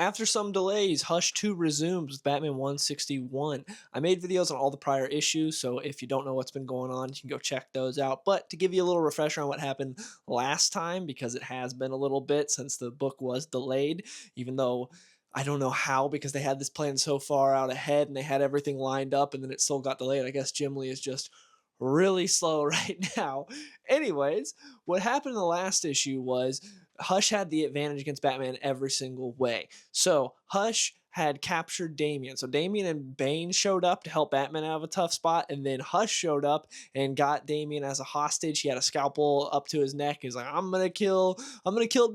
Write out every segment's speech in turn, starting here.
After some delays, Hush 2 resumes with Batman 161. I made videos on all the prior issues, so if you don't know what's been going on, you can go check those out. But to give you a little refresher on what happened last time, because it has been a little bit since the book was delayed, even though I don't know how, because they had this plan so far out ahead and they had everything lined up and then it still got delayed. I guess Jim Lee is just really slow right now. Anyways, what happened in the last issue was Hush had the advantage against Batman every single way. So Hush had captured Damian. So Damian and Bane showed up to help Batman out of a tough spot, and then Hush showed up and got Damian as a hostage. He had a scalpel up to his neck. He's like, I'm gonna kill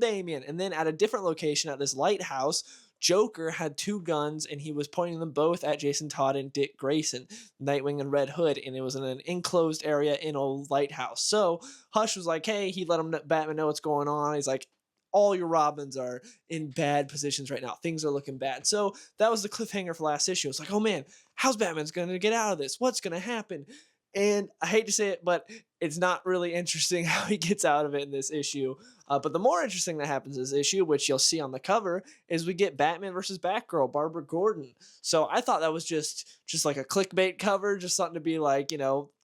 Damian. And then at a different location at this lighthouse, Joker had two guns and he was pointing them both at Jason Todd and Dick Grayson, Nightwing and Red Hood, and it was in an enclosed area in a lighthouse. So Hush was like, hey, he let him Batman know what's going on. He's like, all your Robins are in bad positions right now. Things are looking bad. So that was the cliffhanger for last issue. It's like, oh man, how's Batman's going to get out of this? What's going to happen? And I hate to say it, but it's not really interesting how he gets out of it in this issue. But the more interesting that happens in this issue, which you'll see on the cover, is we get Batman versus Batgirl, Barbara Gordon. So I thought that was just like a clickbait cover, just something to be like,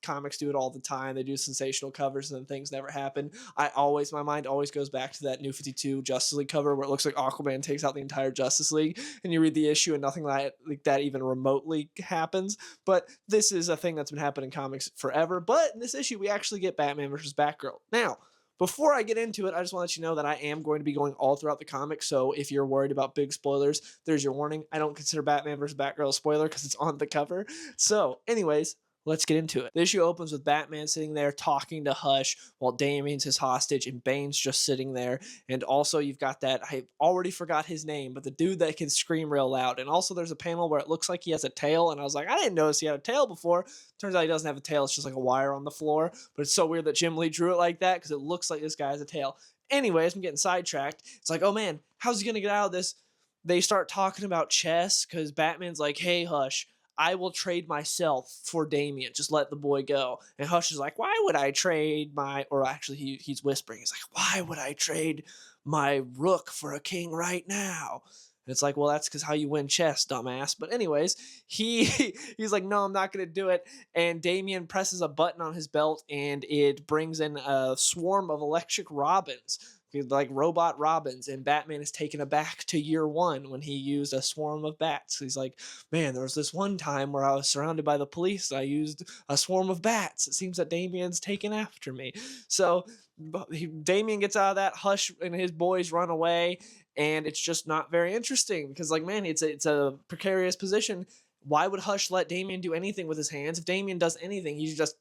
comics do it all the time. They do sensational covers and then things never happen. My mind always goes back to that New 52 Justice League cover where it looks like Aquaman takes out the entire Justice League, and you read the issue and nothing like that even remotely happens. But this is a thing that's been happening in comics forever. But in this issue, we actually get Batman versus Batgirl. Now, before I get into it, I just want to let you know that I am going to be going all throughout the comic, so if you're worried about big spoilers, there's your warning. I don't consider Batman vs. Batgirl a spoiler because it's on the cover. So, anyways, let's get into it. The issue opens with Batman sitting there talking to Hush while Damien's his hostage and Bane's just sitting there. And also you've got that, I already forgot his name, but the dude that can scream real loud. And also there's a panel where it looks like he has a tail, and I was like, I didn't notice he had a tail before. Turns out he doesn't have a tail, it's just like a wire on the floor. But it's so weird that Jim Lee drew it like that because it looks like this guy has a tail. Anyways, I'm getting sidetracked. It's like, oh man, how's he gonna get out of this? They start talking about chess because Batman's like, hey, Hush, I will trade myself for Damian. Just let the boy go. And Hush is like, why would I trade my, or actually he's whispering. He's like, why would I trade my rook for a king right now? And it's like, well, that's because how you win chess, dumbass. But anyways, he's like, no, I'm not going to do it. And Damian presses a button on his belt and it brings in a swarm of electric robins, like robot robins, and Batman is taken aback to year one when he used a swarm of bats. He's like, man, there was this one time where I was surrounded by the police. I used a swarm of bats. It seems that Damien's taken after me. So Damien gets out of that. Hush and his boys run away, and it's just not very interesting because, like, man, it's a precarious position. Why would Hush let Damien do anything with his hands? If Damien does anything, you just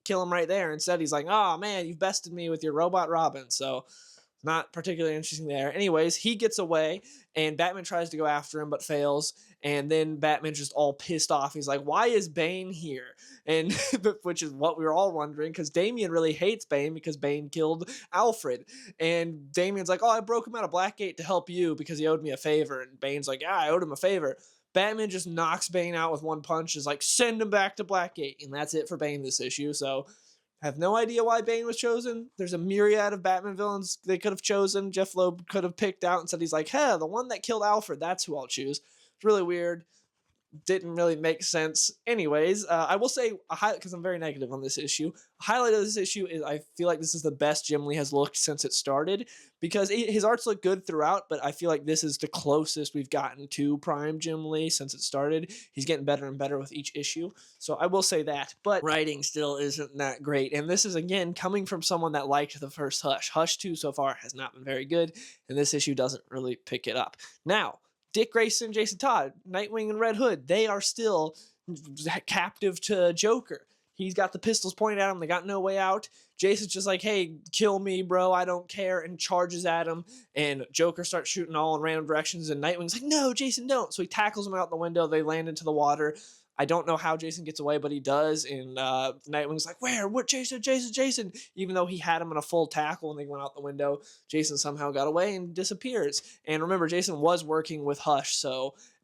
kill him right there. Instead, he's like, oh man, you've bested me with your robot Robin. So not particularly interesting there. Anyways, he gets away and Batman tries to go after him but fails. And then Batman's just all pissed off. He's like, why is Bane here? And which is what we were all wondering because Damian really hates Bane because Bane killed Alfred. And Damian's like, oh, I broke him out of Blackgate to help you because he owed me a favor. And Bane's like, yeah, I owed him a favor. Batman just knocks Bane out with one punch, is like, send him back to Blackgate. And that's it for Bane this issue. So I have no idea why Bane was chosen. There's a myriad of Batman villains they could have chosen. Jeff Loeb could have picked out and said, he's like, hey, the one that killed Alfred, that's who I'll choose. It's really weird. Didn't really make sense. Anyways, I will say, because I'm very negative on this issue, a highlight of this issue is I feel like this is the best Jim Lee has looked since it started, because his arts look good throughout, but I feel like this is the closest we've gotten to prime Jim Lee since it started. He's getting better and better with each issue, so I will say that, but writing still isn't that great, and this is, again, coming from someone that liked the first Hush. Hush 2 so far has not been very good, and this issue doesn't really pick it up. Now, Dick Grayson, Jason Todd, Nightwing, and Red Hood, they are still captive to Joker. He's got the pistols pointed at him. They got no way out. Jason's just like, hey, kill me, bro. I don't care, and charges at him. And Joker starts shooting all in random directions, and Nightwing's like, no, Jason, don't. So he tackles him out the window. They land into the water. I don't know how Jason gets away, but he does. And Nightwing's like, where? What? Jason, Jason, Jason. Even though he had him in a full tackle and they went out the window, Jason somehow got away and disappears. And remember, Jason was working with Hush,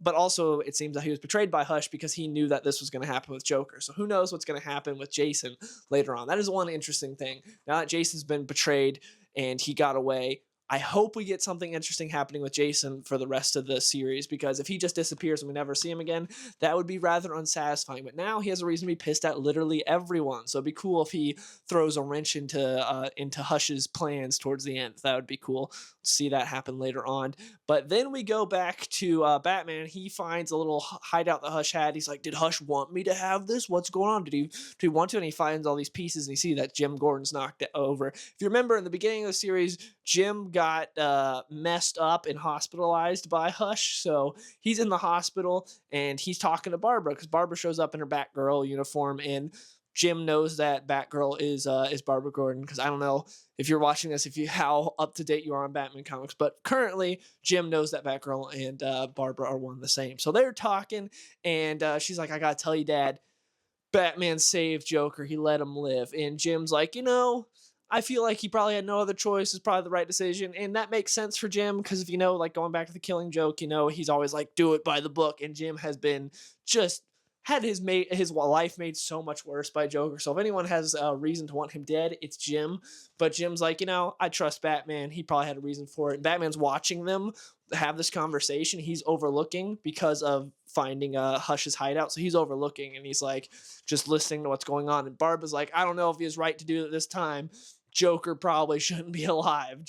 but also it seems that he was betrayed by Hush because he knew that this was going to happen with Joker. So who knows what's going to happen with Jason later on. That is one interesting thing. Now that Jason's been betrayed and he got away, I hope we get something interesting happening with Jason for the rest of the series, because if he just disappears and we never see him again, that would be rather unsatisfying. But now he has a reason to be pissed at literally everyone. So it'd be cool if he throws a wrench into Hush's plans towards the end. That would be cool. See that happen later on. But then we go back to Batman. He finds a little hideout that Hush had. He's like, "Did Hush want me to have this? What's going on? Did he want to?" And he finds all these pieces, and you see that Jim Gordon's knocked it over. If you remember in the beginning of the series, Jim got messed up and hospitalized by Hush. So he's in the hospital and he's talking to Barbara, because Barbara shows up in her Batgirl uniform, and Jim knows that Batgirl is Barbara Gordon, because I don't know if you're watching this, how up to date you are on Batman comics, but currently Jim knows that Batgirl and Barbara are one and the same. So they're talking, and she's like, "I gotta tell you, Dad, Batman saved Joker. He let him live." And Jim's like, I feel like he probably had no other choice. It's probably the right decision. And that makes sense for Jim, because if like going back to the Killing Joke, he's always like, do it by the book. And Jim has been just had his life made so much worse by Joker. So if anyone has a reason to want him dead, it's Jim. But Jim's like, I trust Batman. He probably had a reason for it. And Batman's watching them have this conversation. He's overlooking because of finding Hush's hideout. So he's overlooking, and he's like just listening to what's going on. And Barbara's like, "I don't know if he was right to do it this time. Joker probably shouldn't be alive."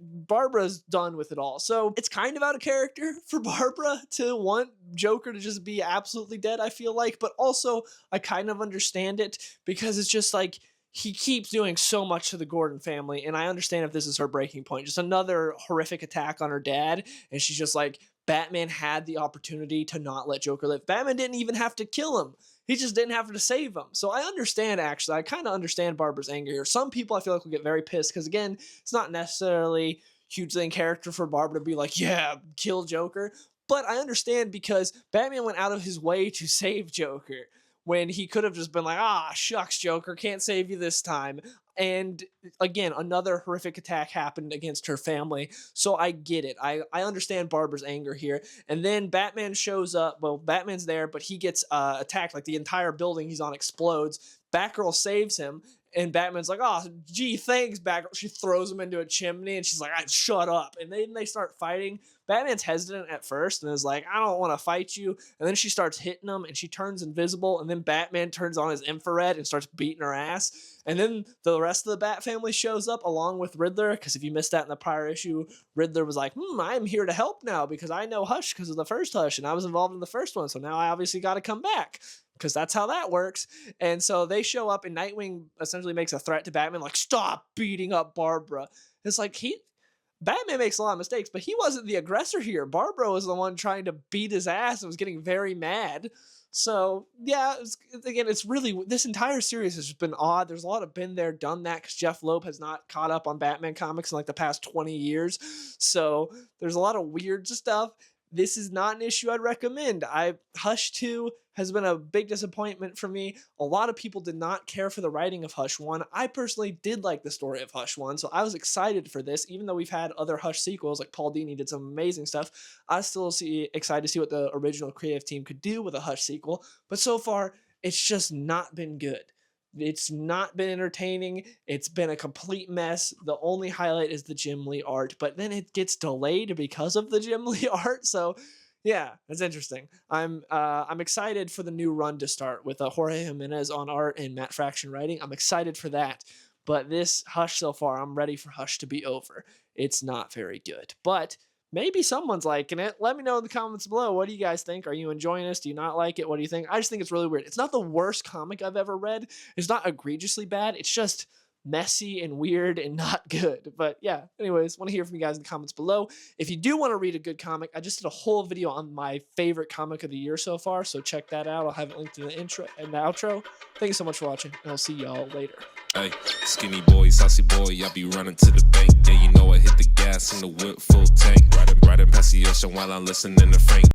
Barbara's done with it all. So it's kind of out of character for Barbara to want Joker to just be absolutely dead, I feel like. But also, I kind of understand it, because it's just like he keeps doing so much to the Gordon family. And I understand if this is her breaking point. Just another horrific attack on her dad. And she's just like, Batman had the opportunity to not let Joker live. Batman didn't even have to kill him. He just didn't have to save him. So I understand, actually. I kind of understand Barbara's anger here. Some people I feel like will get very pissed, because, again, it's not necessarily hugely in character for Barbara to be like, "Yeah, kill Joker." But I understand, because Batman went out of his way to save Joker, when he could have just been like, "Ah, shucks, Joker, can't save you this time." And again, another horrific attack happened against her family. So I get it. I understand Barbara's anger here. And then Batman shows up. Well, Batman's there, but he gets attacked. Like the entire building he's on explodes. Batgirl saves him. And Batman's like, "Oh, gee, thanks, Batgirl." She throws him into a chimney, and she's like, "Shut up." And then they start fighting. Batman's hesitant at first and is like, "I don't want to fight you." And then she starts hitting him, and she turns invisible. And then Batman turns on his infrared and starts beating her ass. And then the rest of the Bat family shows up along with Riddler, because if you missed that in the prior issue, Riddler was like, "I'm here to help now, because I know Hush because of the first Hush, and I was involved in the first one, so now I obviously got to come back, because that's how that works." And so they show up, and Nightwing essentially makes a threat to Batman, like, "Stop beating up Barbara." It's like, Batman makes a lot of mistakes, but he wasn't the aggressor here. Barbara was the one trying to beat his ass and was getting very mad. So, yeah, it's really, this entire series has been odd. There's a lot of been there, done that, because Jeff Loeb has not caught up on Batman comics in like the past 20 years. So there's a lot of weird stuff. This is not an issue I'd recommend. Hush 2 has been a big disappointment for me. A lot of people did not care for the writing of Hush 1. I personally did like the story of Hush 1, so I was excited for this. Even though we've had other Hush sequels, like Paul Dini did some amazing stuff, I still excited to see what the original creative team could do with a Hush sequel. But so far, it's just not been good. It's not been entertaining. It's been a complete mess. The only highlight is the Jim Lee art, but then it gets delayed because of the Jim Lee art. So yeah, it's interesting. I'm excited for the new run to start with Jorge Jimenez on art and Matt Fraction writing. I'm excited for that. But this Hush so far, I'm ready for Hush to be over. It's not very good, but maybe someone's liking it. Let me know in the comments below. What do you guys think? Are you enjoying this? Do you not like it? What do you think? I just think it's really weird. It's not the worst comic I've ever read. It's not egregiously bad. It's just messy and weird and not good. But yeah, anyways, want to hear from you guys in the comments below. If you do want to read a good comic, I just did a whole video on my favorite comic of the year so far, so check that out. I'll have it linked in the intro and the outro. Thank you so much for watching, and I'll see y'all later. Hey, skinny boy, saucy boy, I be running to the bank. Yeah, you know I hit the gas in the whip full tank. Riding past the ocean while I'm listening to Frank.